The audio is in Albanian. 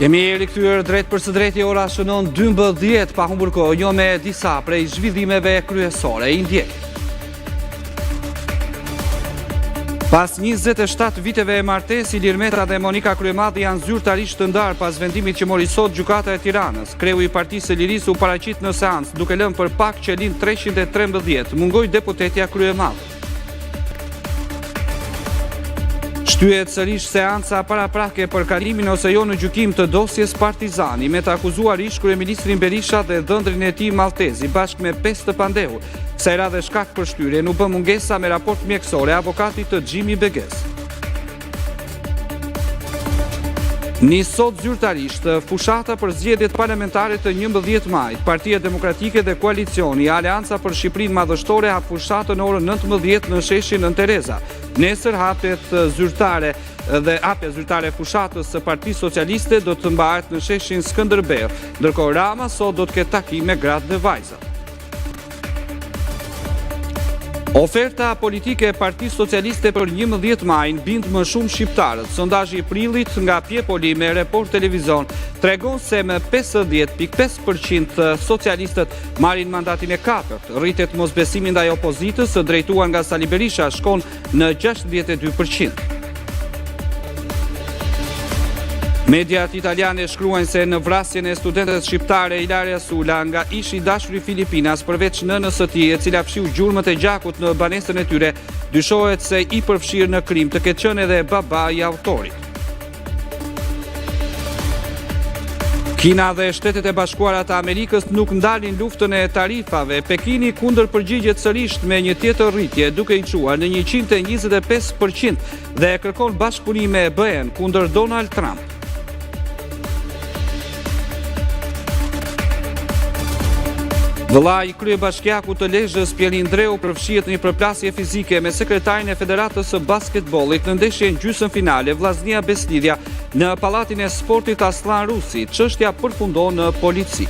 Jemi rikthyer drejt për së drejti ora shënon 12 pa humbur kohë, jo me disa prej zhvillimeve kryesore i ndjek. Pas 27 viteve e martesë, Ilir Meta dhe Monika Kryemati janë zyrtarisht të ndarë pas vendimit që mori sot Gjykata e Tiranës. Kreu i Partisë së Lirisë u paraqit në seancë, duke lënë për pak që lind 313, mungoi deputetja Kryemati. Shtyhet sërish seanca paraprake për kalimin ose jo në gjykim të dosjes Partizani, me të akuzuar ish kryeministrin Berisha dhe dhëndrin e tij Maltezi bashkë me 5 të pandehur. Kësaj radhe shkak për shtyrjen u bë mungesa me raport mjekësore avokatit të Xhimi Beges. Nis sot zyrtarisht fushata për zgjedhjet parlamentare të 11 majit. Partia Demokratike dhe Koalicioni Aleanca për Shqipërinë Madhështore hap fushatën në orën 19 në sheshin Nën Tereza. Nesër hapja zyrtare fushatës së Partisë Socialiste do të mbahet në sheshin Skënderbeu, ndërkohë Rama sot do të ketë takim me gratë dhe vajzat. Oferta politike e Partisë Socialiste për 11 majin bind më shumë shqiptarët. Sondazhi i prillit nga Pjepoli me Report Televizion tregon se me 50.5% socialistët marrin mandatin e katërt. Rritet mosbesimi ndaj opozitës drejtuar nga Sali Berisha shkon në 62%. Mediat italiane shkruajnë se në vrasjen e studentes shqiptare Ilaria Sula nga ishi dashuri Filipinas, përveç nënës së tij, e cila fshiu gjurmët e gjakut në banesën e tyre, dyshohet se i përfshirë në krim të ketë qenë edhe baba i autorit. Kina dhe Shtetet e Bashkuara të Amerikës nuk ndalin luftën e tarifave. Pekini kundër përgjigjet sërish me një tjetër rritje, duke i quar në 125% dhe kërkon bashkëpunime e BE-n kundër Donald Trump. Vëllai i kryebashkiakut të Lezhës, Pjelin Dreu, përfshihet në një përplasje fizike me sekretarin e Federatës së Basketbollit në ndeshjen gjysmëfinale Vllaznia Beslidja në Pallatin e Sportit Aslan Rusi. Çështja përfundon në polici.